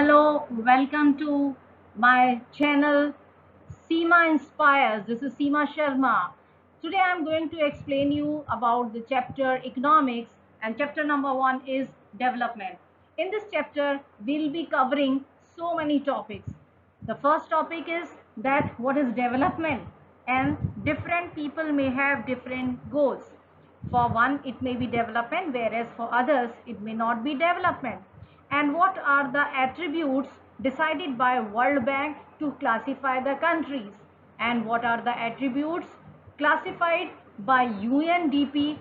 Hello, welcome to my channel Seema Inspires. This is Seema Sharma. Today I'm going to explain you about the chapter economics, and chapter number 1 is development. In this chapter we'll be covering so many topics. The first topic is that what is development, and different people may have different goals. For one, it may be development, whereas for others, it may not be development. And what are the attributes decided by World Bank to classify the countries? And what are the attributes classified by UNDP,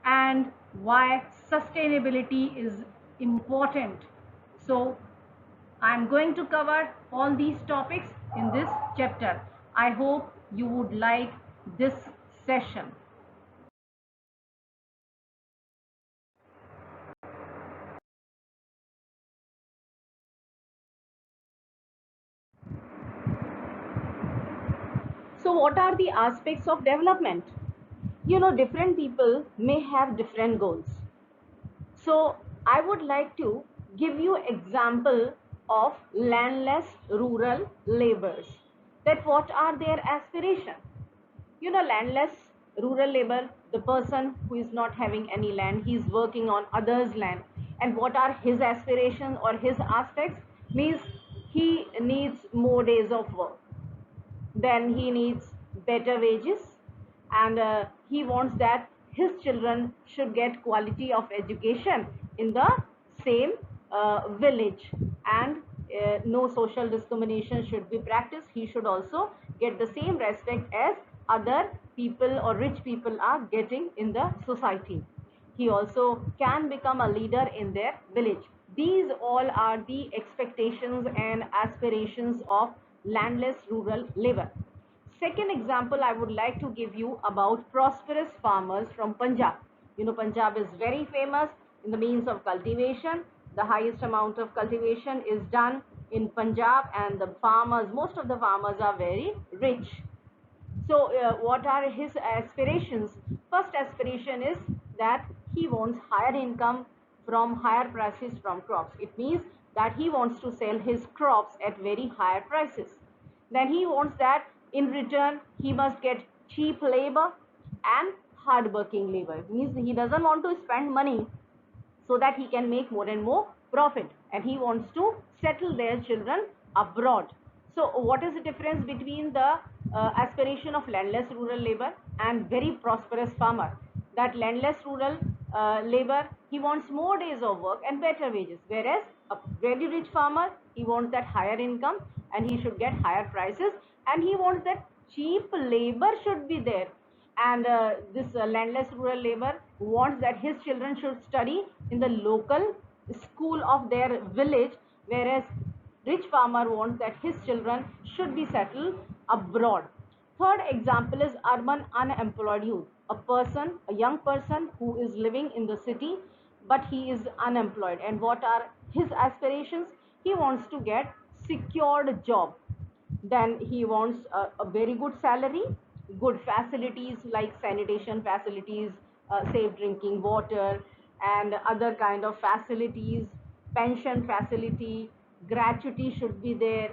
and why sustainability is important? So, I'm going to cover all these topics in this chapter. I hope you would like this session. So, what are the aspects of development? Different people may have different goals. So, I would like to give you example of landless rural laborers. That what are their aspirations? Landless rural labor, the person who is not having any land, he is working on others' land. And what are his aspirations or his aspects? Means he needs more days of work, then he needs better wages, and he wants that his children should get quality of education in the same village, and no social discrimination should be practiced. He should also get the same respect as other people or rich people are getting in the society. He also can become a leader in their village. These all are the expectations and aspirations of landless rural labor. Second example I would like to give you about prosperous farmers from Punjab. Punjab is very famous in the means of cultivation. The highest amount of cultivation is done in Punjab, and the farmers, most of the farmers are very rich. So, what are his aspirations? First aspiration is that he wants higher income from higher prices from crops. It means that he wants to sell his crops at very higher prices. Then he wants that in return he must get cheap labor and hard working labor. It means he doesn't want to spend money so that he can make more and more profit, and he wants to settle their children abroad. So what is the difference between the aspiration of landless rural labor and very prosperous farmer? That landless rural labor, he wants more days of work and better wages, whereas a very rich farmer, he wants that higher income and he should get higher prices, and he wants that cheap labor should be there. And this landless rural labor wants that his children should study in the local school of their village, whereas rich farmer wants that his children should be settled abroad. Third example is urban unemployed youth, a young person who is living in the city but he is unemployed. And what are his aspirations? He wants to get secured job, then he wants a very good salary, good facilities like sanitation facilities, safe drinking water, and other kind of facilities, pension facility, gratuity should be there,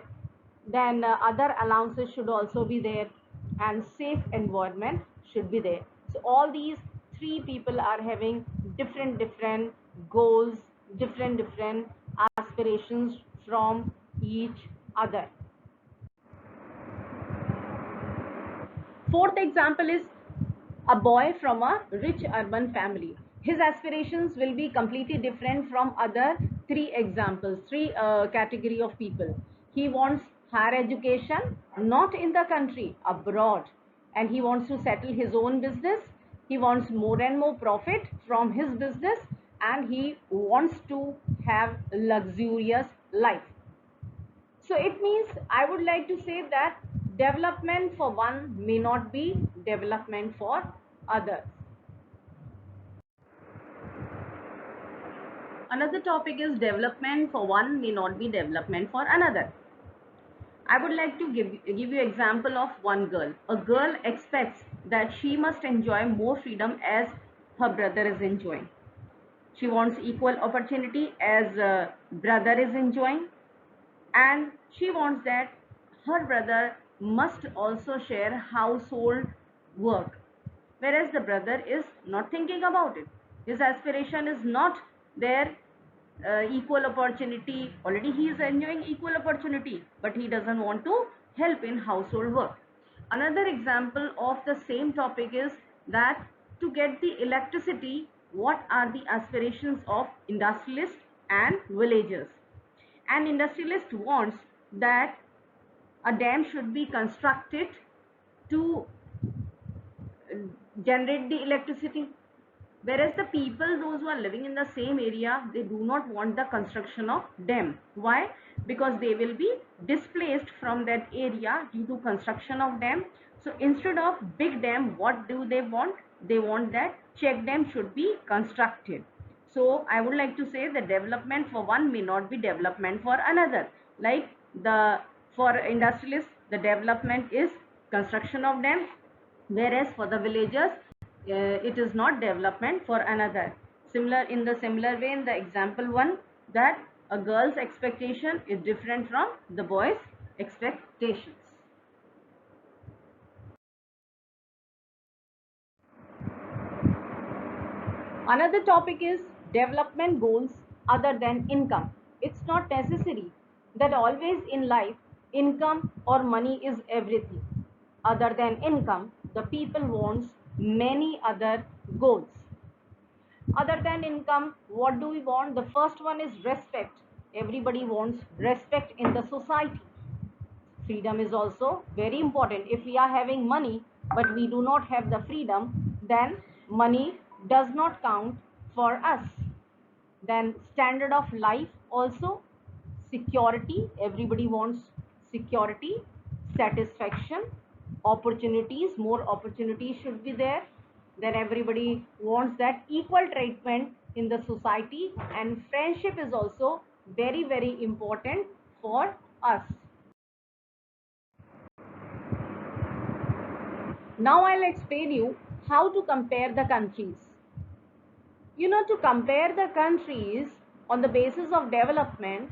then other allowances should also be there, and safe environment should be there. So all these three people are having different goals, different aspirations from each other. Fourth example is a boy from a rich urban family. His aspirations will be completely different from other three examples, three category of people. He wants higher education, not in the country, abroad. And he wants to settle his own business. He wants more and more profit from his business, and he wants to have luxurious life. So it means I would like to say that development for one may not be development for others. Another topic is development for one may not be development for another. I would like to give you example of one girl. A girl expects that she must enjoy more freedom as her brother is enjoying. She wants equal opportunity as brother is enjoying. and she wants that her brother must also share household work, whereas the brother is not thinking about it. His aspiration is not there. Equal opportunity, already he is enjoying equal opportunity, but he doesn't want to help in household work. Another example of the same topic is that to get the electricity, what are the aspirations of industrialists and villagers? An industrialist wants that a dam should be constructed to generate the electricity, whereas the people, those who are living in the same area, they do not want the construction of dam. Why? Because they will be displaced from that area due to construction of dam. So instead of big dam, what do they want? They want that check dam should be constructed. So I would like to say the development for one may not be development for another. Like the for industrialists, the development is construction of dam, whereas for the villagers it is not development for another. Similar, in the similar way, in the example one, that a girl's expectation is different from the boy's expectations. Another topic is development goals other than income. It's not necessary that always in life income or money is everything. Other than income, the people wants many other goals. Other than income, what do we want? The first one is respect. Everybody wants respect in the society. Freedom is also very important. If we are having money but we do not have the freedom, then money does not count for us. Then standard of life also, security. Everybody wants security, satisfaction, opportunities. More opportunities should be there. Then everybody wants that equal treatment in the society, and friendship is also very important for us. Now I'll explain you how to compare the countries. To compare the countries on the basis of development,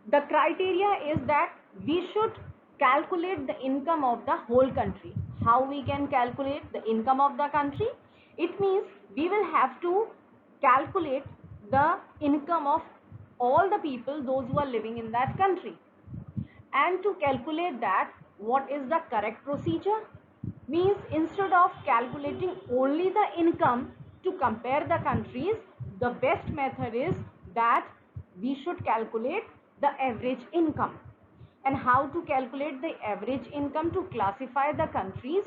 the criteria is that we should calculate the income of the whole country. How we can calculate the income of the country? It means we will have to calculate the income of all the people, those who are living in that country. And to calculate that, what is the correct procedure? Means instead of calculating only the income to compare the countries, the best method is that we should calculate the average income. And how to calculate the average income to classify the countries?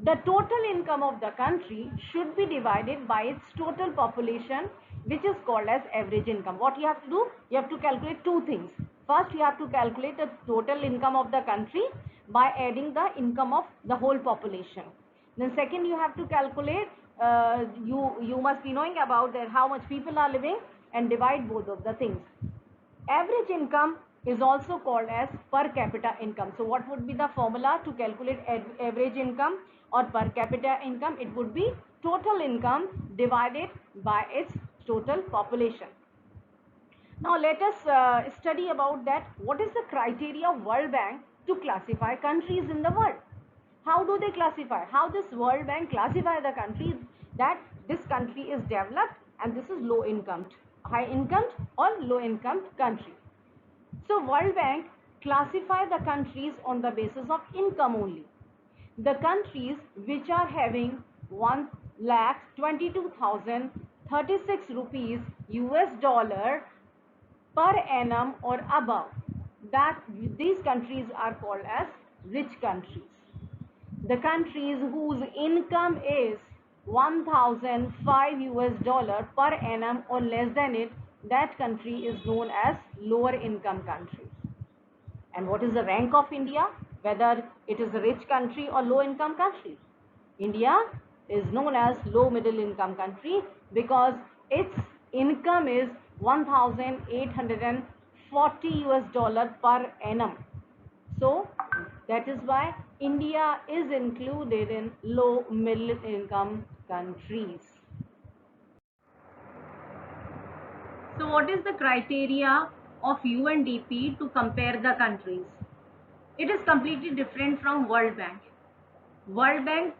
The total income of the country should be divided by its total population, which is called as average income. What you have to do? You have to calculate two things. First, you have to calculate the total income of the country by adding the income of the whole population. Then second, you have to calculate, you must be knowing about that how much people are living, and divide both of the things. Average income is also called as per capita income. So what would be the formula to calculate average income or per capita income? It would be total income divided by its total population. Now let us study about that. What is the criteria of World Bank to classify countries in the world? How do they classify? How this World Bank classify the countries, that this country is developed and this is low income, high income or low income country. So World Bank classify the countries on the basis of income only. The countries which are having 1,22,036 rupees US dollar per annum or above, that these countries are called as rich countries. The countries whose income is 1,005 US dollar per annum or less than it, that country is known as lower income country. And what is the rank of India? Whether it is a rich country or low income country? India is known as low middle income country because its income is 1,840 US dollar per annum. So that is why India is included in low middle income countries. So what is the criteria of UNDP to compare the countries. It is completely different from World Bank. World Bank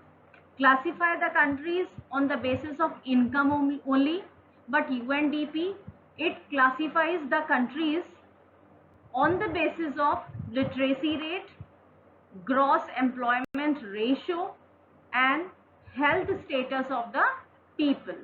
classify the countries on the basis of income only, but UNDP, it classifies the countries on the basis of literacy rate, gross employment ratio, and health status of the people.